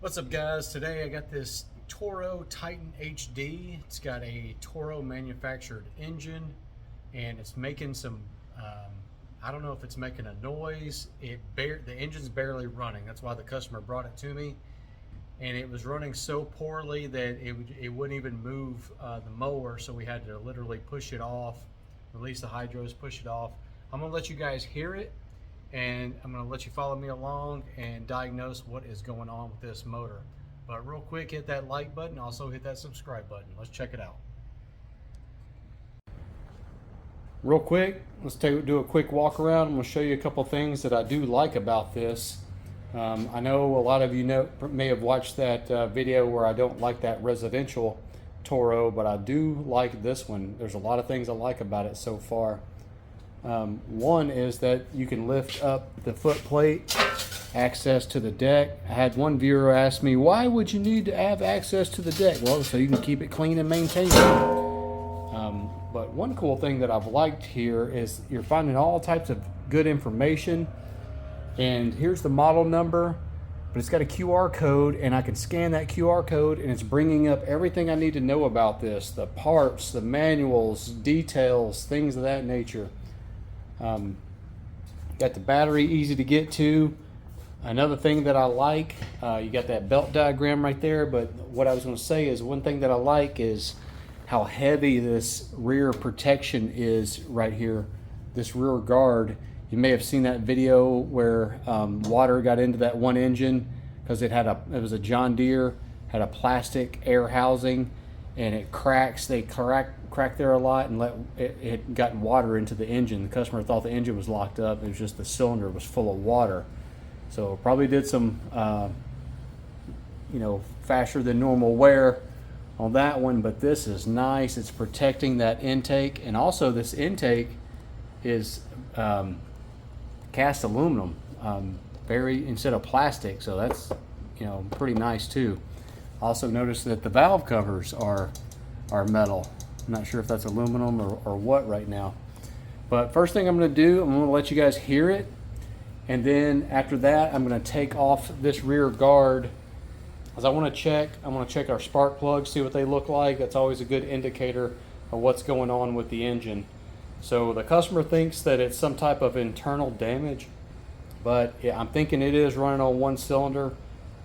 What's up, guys? Today I got this Toro Titan HD. It's got a Toro manufactured engine and it's making some I don't know if it's making a noise. The engine's barely running. That's why the customer brought it to me, and it was running so poorly that it wouldn't even move the mower, so we had to literally push it off, release the hydros, push it off. I'm gonna let you guys hear it, and I'm going to let you follow me along and diagnose what is going on with this motor. But real quick, hit that like button, also hit that subscribe button. Let's check it out. Real quick, let's do a quick walk around. I'm going to show you a couple things that I do like about this. I know a lot of you may have watched that video where I don't like that residential Toro, but I do like this one. There's a lot of things I like about it so far. One is that you can lift up the foot plate, access to the deck. I had one viewer ask me, why would you need to have access to the deck? Well, so you can keep it clean and maintained. But one cool thing that I've liked here is you're finding all types of good information. And here's the model number, but it's got a QR code, and I can scan that QR code and it's bringing up everything I need to know about this, the parts, the manuals, details, things of that nature. Got the battery easy to get to. Another thing that I like, you got that belt diagram right there, but what I was going to say is one thing that I like is how heavy this rear protection is right here, this rear guard. You may have seen that video where water got into that one engine because it was a John Deere, had a plastic air housing, and it cracks. They cracked there a lot and it got water into the engine. The customer thought the engine was locked up. It was just the cylinder was full of water. So probably did some faster than normal wear on that one, but this is nice. It's protecting that intake, and also this intake is cast aluminum, instead of plastic, so that's pretty nice too. Also notice that the valve covers are metal. I'm not sure if that's aluminum or what right now. But first thing I'm going to do, I'm going to let you guys hear it, and then after that I'm going to take off this rear guard, because I want to check our spark plugs, see what they look like. That's always a good indicator of what's going on with the engine. So the customer thinks that it's some type of internal damage, but yeah, I'm thinking it is running on one cylinder.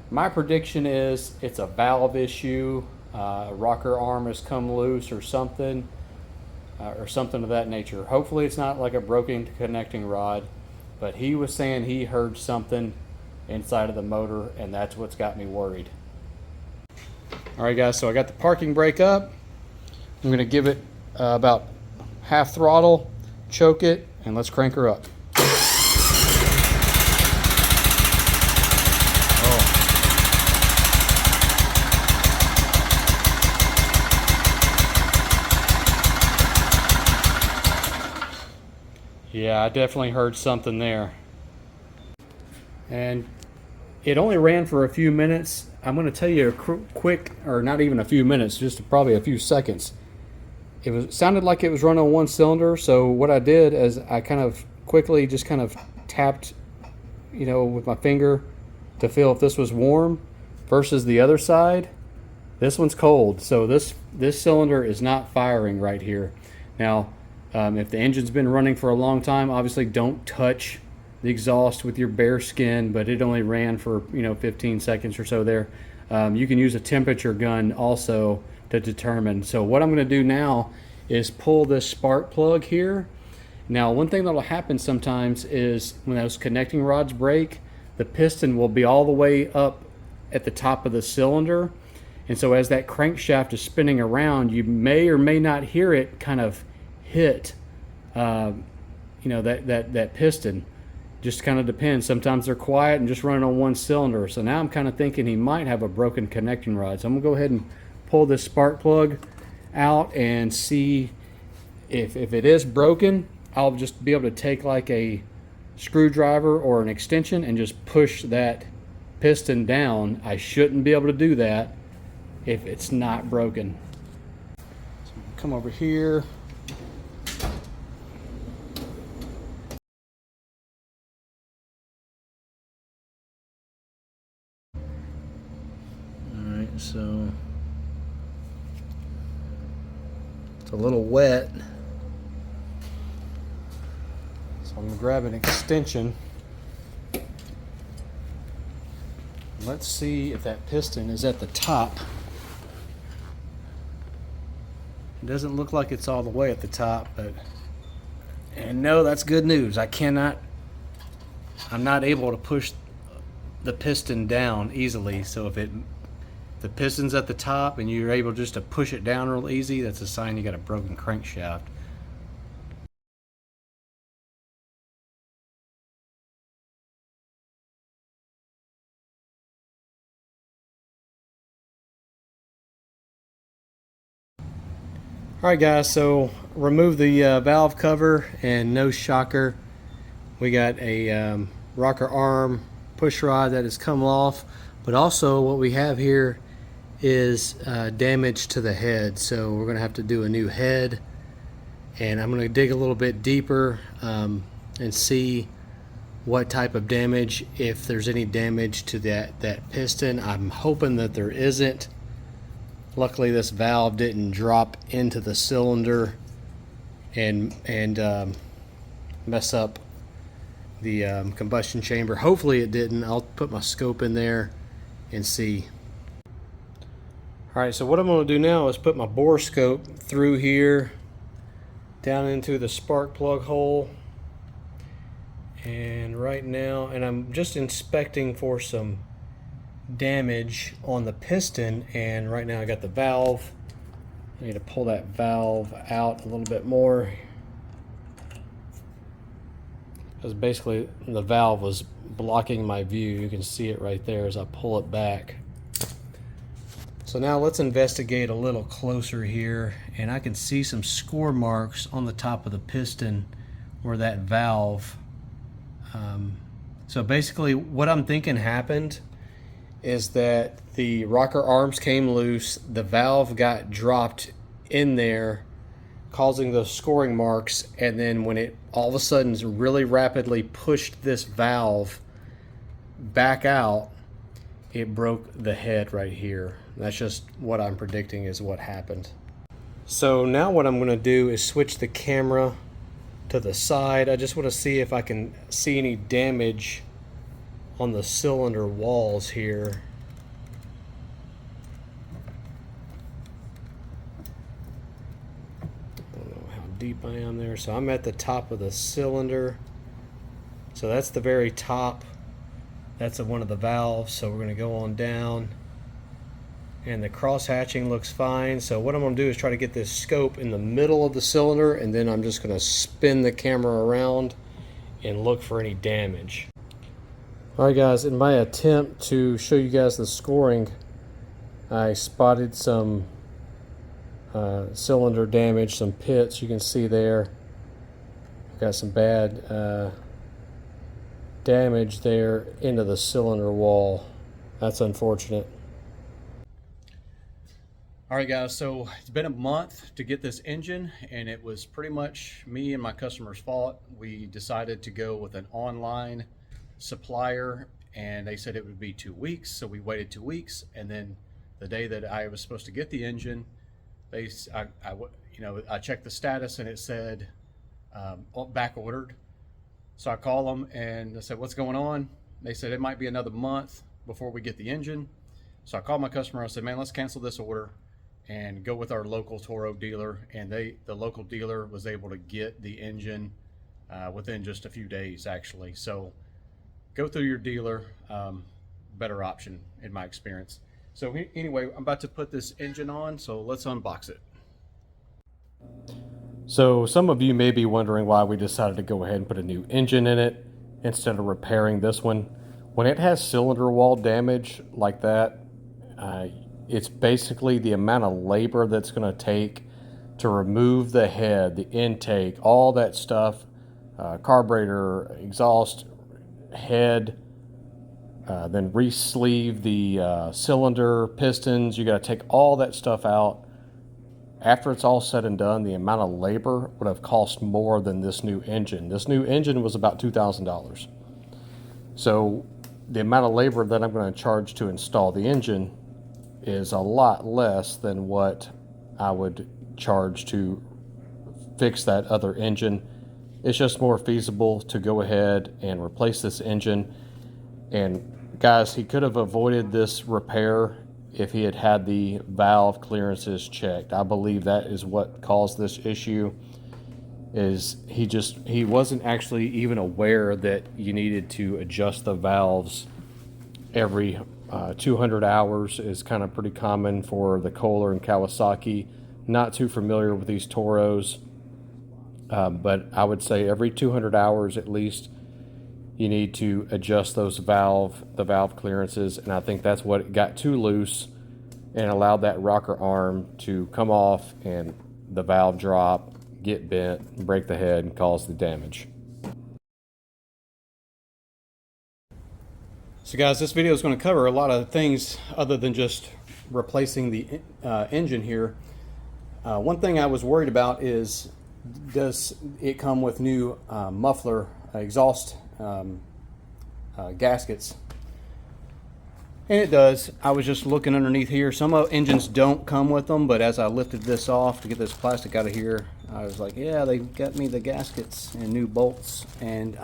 My prediction is it's a valve issue. A rocker arm has come loose or something of that nature. Hopefully it's not like a broken connecting rod, but he was saying he heard something inside of the motor, and that's what's got me worried. All right, guys, so I got the parking brake up. I'm going to give it about half throttle, choke it, and let's crank her up. Yeah, I definitely heard something there. And it only ran for a few minutes. I'm going to tell you a quick, or not even a few minutes, just probably a few seconds. It sounded like it was running on one cylinder, so what I did is I kind of quickly just kind of tapped, with my finger to feel if this was warm versus the other side. This one's cold, so this cylinder is not firing right here. Now, if the engine's been running for a long time, obviously don't touch the exhaust with your bare skin, but it only ran for 15 seconds or so there. You can use a temperature gun also to determine. So what I'm going to do now is pull this spark plug here. Now, one thing that will happen sometimes is when those connecting rods break, the piston will be all the way up at the top of the cylinder, and so as that crankshaft is spinning around, you may or may not hear it kind of hit that piston. Just kind of depends. Sometimes they're quiet and just running on one cylinder. So now I'm kind of thinking he might have a broken connecting rod. So I'm gonna go ahead and pull this spark plug out and see if it is broken. I'll just be able to take like a screwdriver or an extension and just push that piston down. I shouldn't be able to do that if it's not broken. So come over here. So it's a little wet. So I'm gonna grab an extension. Let's see if that piston is at the top. It doesn't look like it's all the way at the top, but, and no, that's good news. I'm not able to push the piston down easily. So if the piston's at the top and you're able just to push it down real easy, that's a sign you got a broken crankshaft. Alright guys, so remove the valve cover, and no shocker, we got a rocker arm push rod that has come off, but also what we have here is damage to the head. So we're gonna have to do a new head, and I'm gonna dig a little bit deeper and see what type of damage, if there's any damage to that piston. I'm hoping that there isn't. Luckily this valve didn't drop into the cylinder and mess up the combustion chamber. Hopefully it didn't. I'll put my scope in there and see. Alright, so what I'm going to do now is put my bore scope through here down into the spark plug hole, and right now, and I'm just inspecting for some damage on the piston. And right now I got the valve. I need to pull that valve out a little bit more, because basically the valve was blocking my view. You can see it right there as I pull it back. So now let's investigate a little closer here, and I can see some score marks on the top of the piston where that valve, so basically what I'm thinking happened is that the rocker arms came loose, the valve got dropped in there, causing those scoring marks, and then when it all of a sudden really rapidly pushed this valve back out, it broke the head right here. That's just what I'm predicting is what happened. So now what I'm going to do is switch the camera to the side. I just want to see if I can see any damage on the cylinder walls here. I don't know how deep I am there. So I'm at the top of the cylinder. So that's the very top. That's one of the valves. So we're going to go on down. And the cross hatching looks fine. So what I'm going to do is try to get this scope in the middle of the cylinder, and then I'm just going to spin the camera around and look for any damage. Alright guys, in my attempt to show you guys the scoring, I spotted some cylinder damage, some pits. You can see there. Got some bad damage there into the cylinder wall. That's unfortunate. Alright guys, so it's been a month to get this engine, and it was pretty much me and my customer's fault. We decided to go with an online supplier, and they said it would be 2 weeks, so we waited 2 weeks, and then the day that I was supposed to get the engine, I checked the status and it said back ordered. So I called them and I said, what's going on? They said it might be another month before we get the engine. So I called my customer. I said, man, let's cancel this order and go with our local Toro dealer. And the local dealer was able to get the engine within just a few days, actually. So go through your dealer, better option in my experience. So anyway, I'm about to put this engine on, so let's unbox it. So some of you may be wondering why we decided to go ahead and put a new engine in it instead of repairing this one. When it has cylinder wall damage like that, it's basically the amount of labor that's going to take to remove the head, the intake, all that stuff, carburetor, exhaust, head, then re-sleeve the cylinder, pistons. You got to take all that stuff out. After it's all said and done, the amount of labor would have cost more than this new engine. This new engine was about $2,000. So the amount of labor that I'm going to charge to install the engine is a lot less than what I would charge to fix that other engine. It's just more feasible to go ahead and replace this engine. And guys, he could have avoided this repair if he had had the valve clearances checked. I believe that is what caused this issue. Is he wasn't actually even aware that you needed to adjust the valves every 200 hours. Is kind of pretty common for the Kohler and Kawasaki. Not too familiar with these Toros, but I would say every 200 hours at least you need to adjust the valve clearances, and I think that's what got too loose and allowed that rocker arm to come off and the valve drop, get bent, break the head, and cause the damage. So guys, this video is going to cover a lot of things other than just replacing the engine here. One thing I was worried about is, does it come with new muffler exhaust gaskets? And it does. I was just looking underneath here. Some engines don't come with them, but as I lifted this off to get this plastic out of here, I was like, yeah, they got me the gaskets and new bolts and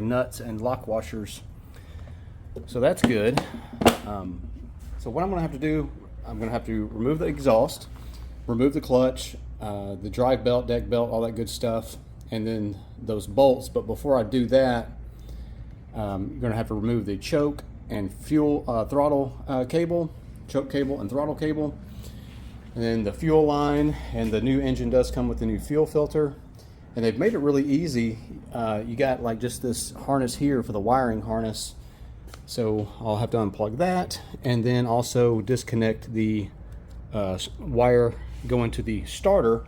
nuts and lock washers. So that's good. So what I'm gonna have to do, I'm gonna have to remove the exhaust, remove the clutch, the drive belt, deck belt, all that good stuff, and then those bolts. But before I do that, you're gonna have to remove the choke and fuel throttle cable, choke cable and throttle cable, and then the fuel line. And the new engine does come with the new fuel filter, and they've made it really easy. You got like just this harness here for the wiring harness, so I'll have to unplug that and then also disconnect the wire going to the starter.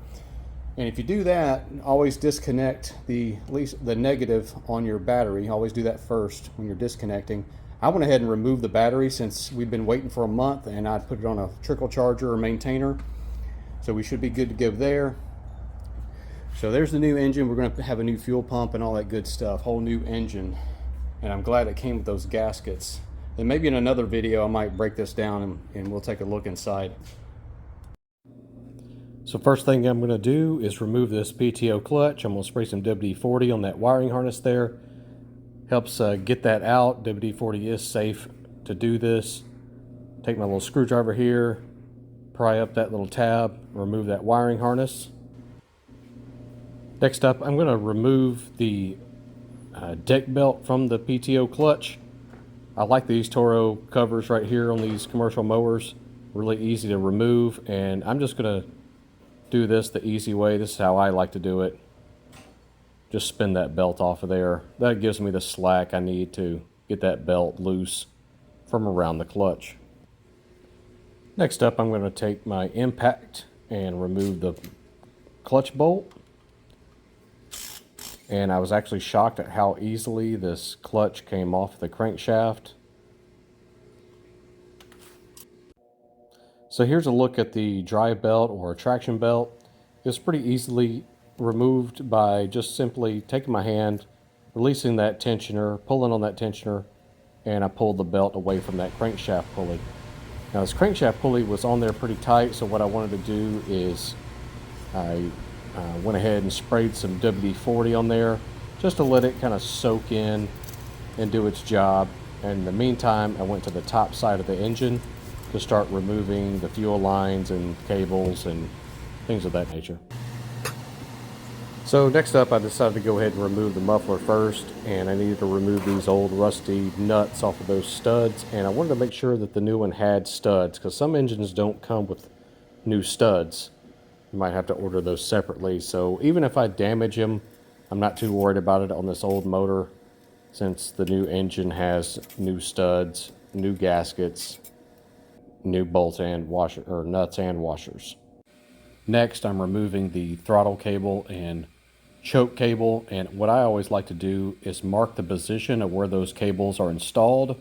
And if you do that, always disconnect at least the negative on your battery. Always do that first when you're disconnecting. I went ahead and removed the battery since we've been waiting for a month, and I put it on a trickle charger or maintainer, so we should be good to go there. So there's the new engine. We're going to have a new fuel pump and all that good stuff, whole new engine, and I'm glad it came with those gaskets. And maybe in another video I might break this down and we'll take a look inside. So first thing I'm going to do is remove this PTO clutch. I'm going to spray some WD-40 on that wiring harness there. Helps get that out. WD-40 is safe to do this. Take my little screwdriver here, pry up that little tab, remove that wiring harness. Next up, I'm going to remove the deck belt from the PTO clutch. I like these Toro covers right here on these commercial mowers. Really easy to remove, and I'm just going to do this the easy way. This is how I like to do it. Just spin that belt off of there. That gives me the slack I need to get that belt loose from around the clutch. Next up, I'm going to take my impact and remove the clutch bolt. And I was actually shocked at how easily this clutch came off the crankshaft. So here's a look at the drive belt or traction belt. It's pretty easily removed by just simply taking my hand, releasing that tensioner, pulling on that tensioner, and I pulled the belt away from that crankshaft pulley. Now this crankshaft pulley was on there pretty tight, so what I wanted to do is I went ahead and sprayed some WD-40 on there just to let it kind of soak in and do its job. And in the meantime, I went to the top side of the engine to start removing the fuel lines and cables and things of that nature. So next up, I decided to go ahead and remove the muffler first, and I needed to remove these old rusty nuts off of those studs, and I wanted to make sure that the new one had studs, because some engines don't come with new studs. You might have to order those separately. So even if I damage them, I'm not too worried about it on this old motor, since the new engine has new studs, new gaskets, new bolts and nuts and washers. Next, I'm removing the throttle cable and choke cable, and what I always like to do is mark the position of where those cables are installed.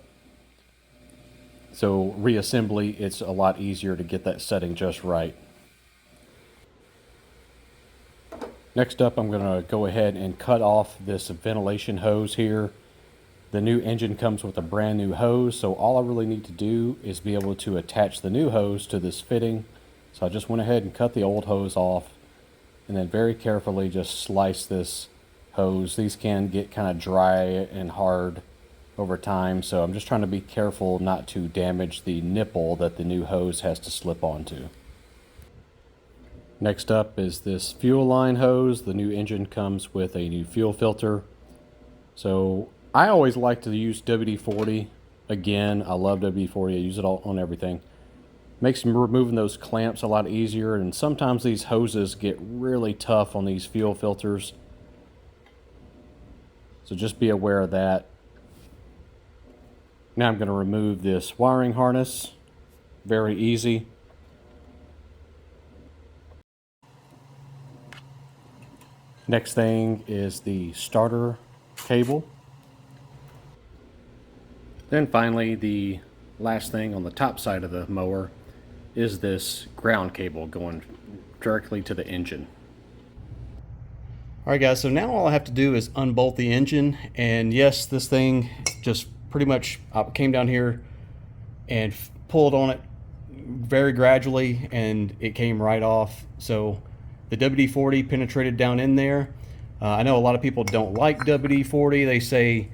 So reassembly, it's a lot easier to get that setting just right. Next up, I'm going to go ahead and cut off this ventilation hose here. The new engine comes with a brand new hose, so all I really need to do is be able to attach the new hose to this fitting. So I just went ahead and cut the old hose off, and then very carefully just slice this hose. These can get kind of dry and hard over time, so I'm just trying to be careful not to damage the nipple that the new hose has to slip onto. Next up is this fuel line hose. The new engine comes with a new fuel filter. So I always like to use WD-40. Again, I love WD-40. I use it all on everything. Makes removing those clamps a lot easier, and sometimes these hoses get really tough on these fuel filters. So just be aware of that. Now I'm going to remove this wiring harness. Very easy. Next thing is the starter cable. Then finally, the last thing on the top side of the mower is this ground cable going directly to the engine. Alright guys, so now all I have to do is unbolt the engine, and yes, this thing just pretty much, I came down here and pulled on it very gradually and it came right off. So the WD-40 penetrated down in there. I know a lot of people don't like WD-40. They say,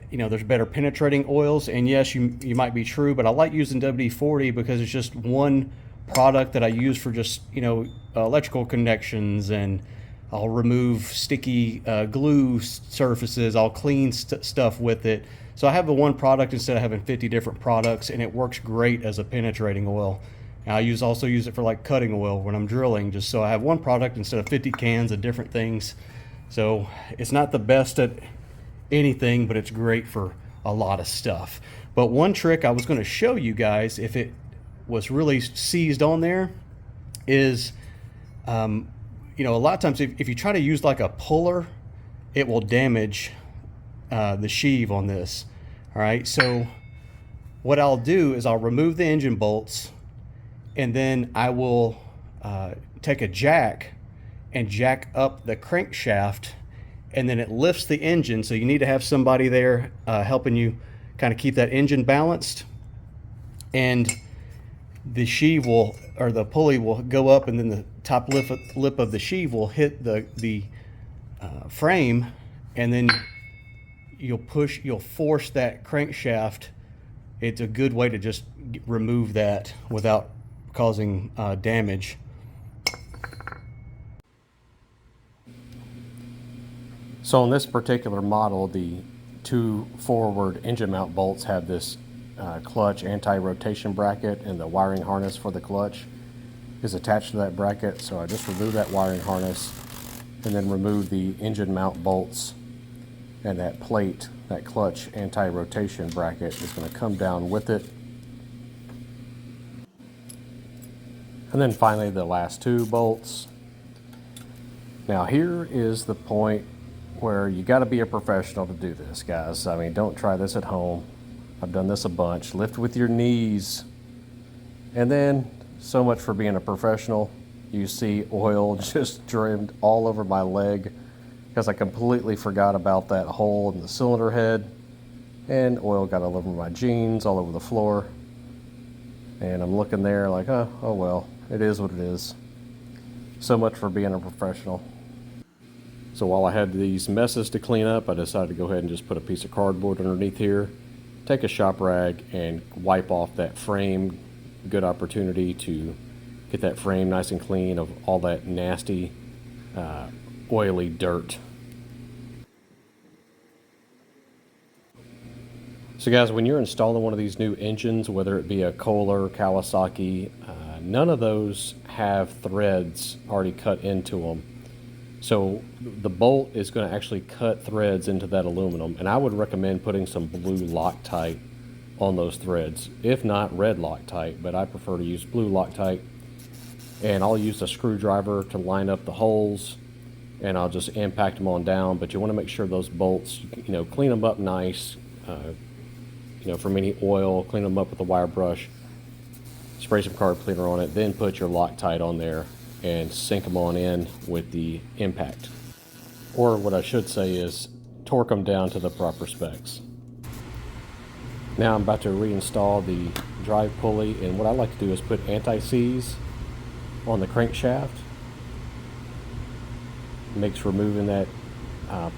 you know, there's better penetrating oils, and yes, you might be true, but I like using WD-40 because it's just one product that I use for just, you know, electrical connections, and I'll remove sticky glue surfaces. I'll clean stuff with it. So I have the one product instead of having 50 different products, and it works great as a penetrating oil. And I also use it for like cutting oil when I'm drilling, just so I have one product instead of 50 cans of different things. So it's not the best at anything, but it's great for a lot of stuff. But one trick I was going to show you guys, if it was really seized on there, is you know, a lot of times if you try to use like a puller, it will damage the sheave on this. All right, so what I'll do is I'll remove the engine bolts, and then I will take a jack and jack up the crankshaft, and then it lifts the engine. So you need to have somebody there helping you kind of keep that engine balanced, and the sheave will, or the pulley will go up, and then the top lip of the sheave will hit the frame, and then you'll force that crankshaft. It's a good way to just remove that without causing damage. So on this particular model, the two forward engine mount bolts have this clutch anti-rotation bracket, and the wiring harness for the clutch is attached to that bracket. So I just remove that wiring harness and then remove the engine mount bolts, and that plate, that clutch anti-rotation bracket, is going to come down with it. And then finally the last two bolts. Now here is the point where you got to be a professional to do this, guys. I mean, don't try this at home. I've done this a bunch. Lift with your knees. And then, so much for being a professional. You see oil just drained all over my leg because I completely forgot about that hole in the cylinder head, and oil got all over my jeans, all over the floor. And I'm looking there like, oh well, it is what it is. So much for being a professional. So while I had these messes to clean up, I decided to go ahead and just put a piece of cardboard underneath here, take a shop rag and wipe off that frame. Good opportunity to get that frame nice and clean of all that nasty oily dirt. So guys, when you're installing one of these new engines, whether it be a Kohler, Kawasaki, none of those have threads already cut into them. So the bolt is going to actually cut threads into that aluminum, and I would recommend putting some blue Loctite on those threads. If not, red Loctite, but I prefer to use blue Loctite. And I'll use a screwdriver to line up the holes, and I'll just impact them on down. But you want to make sure those bolts, you know, clean them up nice, you know, from any oil, clean them up with a wire brush, spray some carb cleaner on it, then put your Loctite on there and sink them on in with the impact. Or what I should say is, torque them down to the proper specs. Now I'm about to reinstall the drive pulley, and what I like to do is put anti-seize on the crankshaft. Makes removing that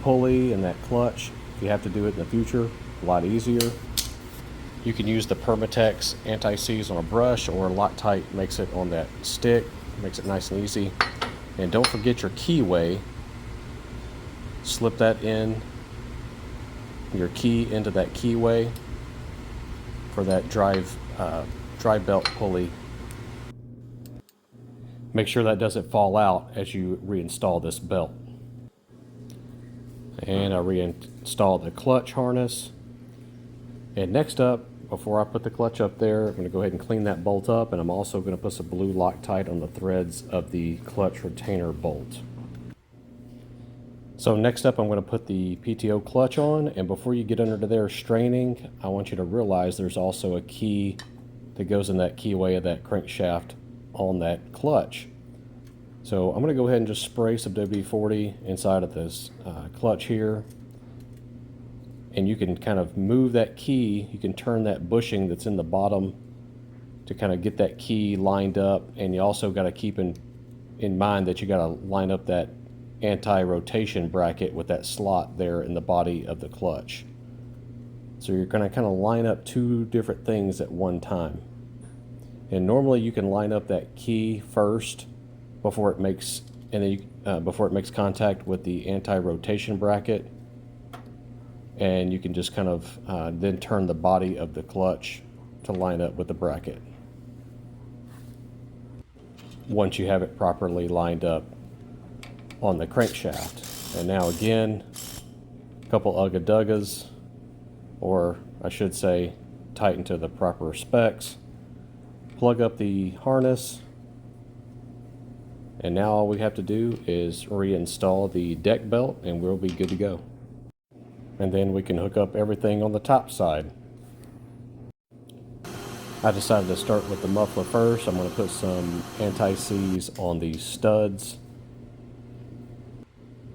pulley and that clutch, if you have to do it in the future, a lot easier. You can use the Permatex anti-seize on a brush, or Loctite makes it on that stick, makes it nice and easy. And don't forget your keyway. Slip that in, your key into that keyway for that drive belt pulley. Make sure that doesn't fall out as you reinstall this belt. And I reinstall the clutch harness. And next up, before I put the clutch up there, I'm going to go ahead and clean that bolt up, and I'm also going to put some blue Loctite on the threads of the clutch retainer bolt. So next up, I'm going to put the PTO clutch on, and before you get under there straining, I want you to realize there's also a key that goes in that keyway of that crankshaft on that clutch. So I'm going to go ahead and just spray some WD-40 inside of this clutch here, and you can kind of move that key. You can turn that bushing that's in the bottom to kind of get that key lined up, and you also got to keep in mind that you got to line up that anti-rotation bracket with that slot there in the body of the clutch. So you're going to kind of line up two different things at one time. And normally you can line up that key first before it makes contact with the anti-rotation bracket, and you can just kind of then turn the body of the clutch to line up with the bracket once you have it properly lined up on the crankshaft. And now again, a couple ugga-duggas, or I should say tighten to the proper specs, plug up the harness, and now all we have to do is reinstall the deck belt and we'll be good to go. And then we can hook up everything on the top side. I decided to start with the muffler first. I'm going to put some anti-seize on these studs.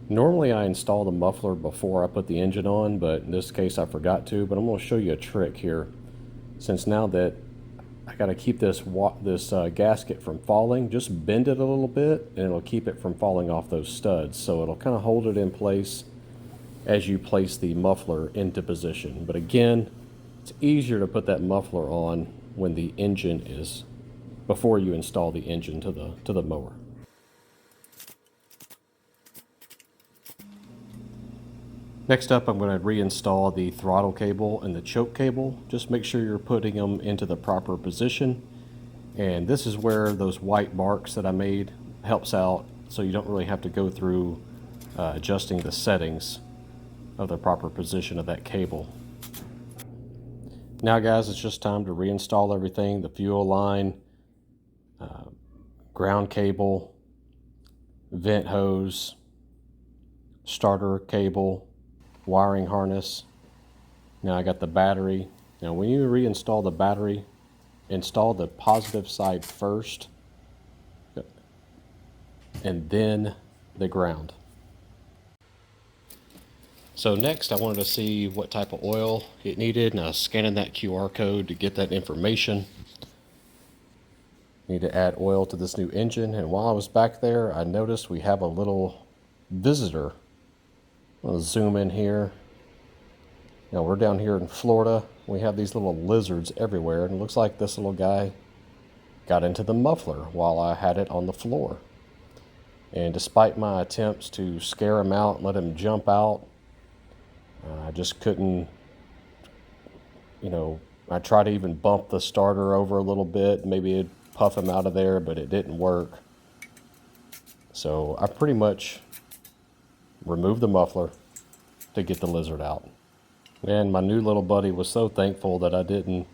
Normally I install the muffler before I put the engine on, but in this case I forgot to. But I'm going to show you a trick here. Since now that I got to keep this gasket from falling, just bend it a little bit and it'll keep it from falling off those studs. So it'll kind of hold it in place as you place the muffler into position. But again, it's easier to put that muffler on when the engine is, before you install the engine to the mower. Next up, I'm going to reinstall the throttle cable and the choke cable. Just make sure you're putting them into the proper position. And this is where those white marks that I made helps out, so you don't really have to go through adjusting the settings of the proper position of that cable. Now guys, it's just time to reinstall everything: the fuel line, ground cable, vent hose, starter cable, wiring harness. Now I got the battery. Now when you reinstall the battery, install the positive side first and then the ground. So next I wanted to see what type of oil it needed, and I was scanning that QR code to get that information. Need to add oil to this new engine, and while I was back there I noticed we have a little visitor. I'll zoom in here. Now we're down here in Florida. We have these little lizards everywhere, and it looks like this little guy got into the muffler while I had it on the floor. And despite my attempts to scare him out and let him jump out, I just couldn't, I tried to even bump the starter over a little bit, maybe it'd puff him out of there, but it didn't work. So I pretty much removed the muffler to get the lizard out. And my new little buddy was so thankful that I didn't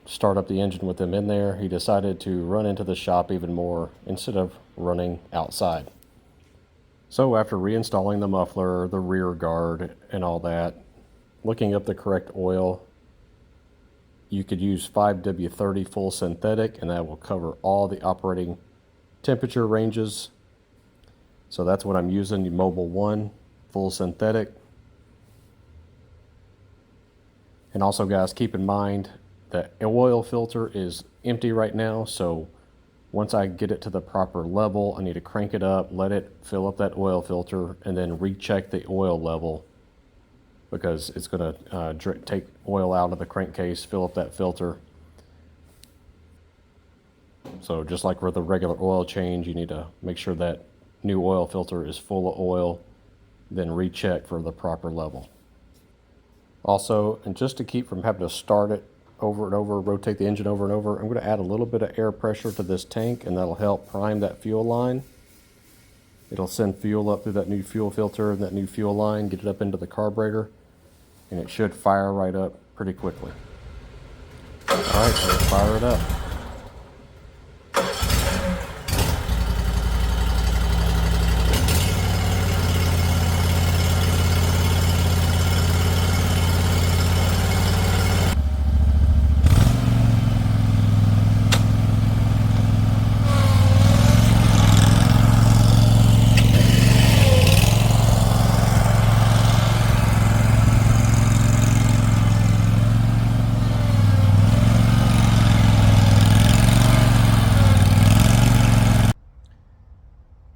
start up the engine with him in there. He decided to run into the shop even more instead of running outside. So after reinstalling the muffler, the rear guard, and all that, looking up the correct oil, you could use 5W30 full synthetic, and that will cover all the operating temperature ranges. So that's what I'm using, the Mobile 1. full synthetic. And also guys, keep in mind that oil filter is empty right now, so once I get it to the proper level, I need to crank it up, let it fill up that oil filter, and then recheck the oil level, because it's going to take oil out of the crankcase, fill up that filter. So just like with a regular oil change, you need to make sure that new oil filter is full of oil, then recheck for the proper level. Also, and just to keep from having to start it over and over, rotate the engine over and over, I'm going to add a little bit of air pressure to this tank, and that'll help prime that fuel line. It'll send fuel up through that new fuel filter and that new fuel line, get it up into the carburetor, and it should fire right up pretty quickly. Alright, so let's fire it up.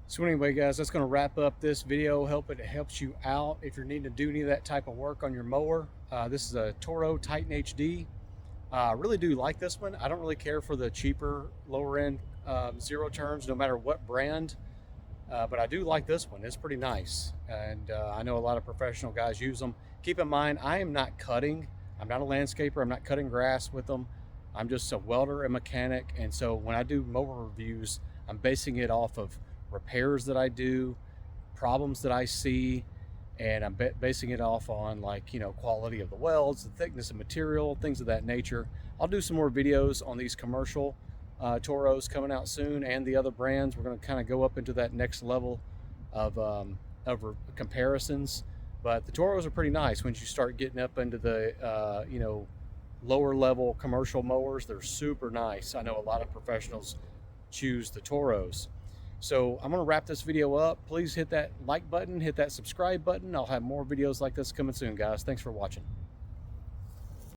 So anyway, guys, that's going to wrap up this video. Hope it helps you out if you're needing to do any of that type of work on your mower. This is a Toro Titan HD. I really do like this one. I don't really care for the cheaper, lower end zero turns, no matter what brand. But I do like this one. It's pretty nice. And I know a lot of professional guys use them. Keep in mind, I am not cutting. I'm not a landscaper. I'm not cutting grass with them. I'm just a welder and mechanic. And so when I do mower reviews, I'm basing it off of repairs that I do, problems that I see, and I'm basing it off on, like, you know, quality of the welds, the thickness of material, things of that nature. I'll do some more videos on these commercial Toros coming out soon, and the other brands. We're going to kind of go up into that next level of comparisons. But the Toros are pretty nice. Once you start getting up into the you know, lower level commercial mowers, they're super nice. I know a lot of professionals choose the Toros. So I'm going to wrap this video up. Please hit that like button, hit that subscribe button. I'll have more videos like this coming soon, guys. Thanks for watching.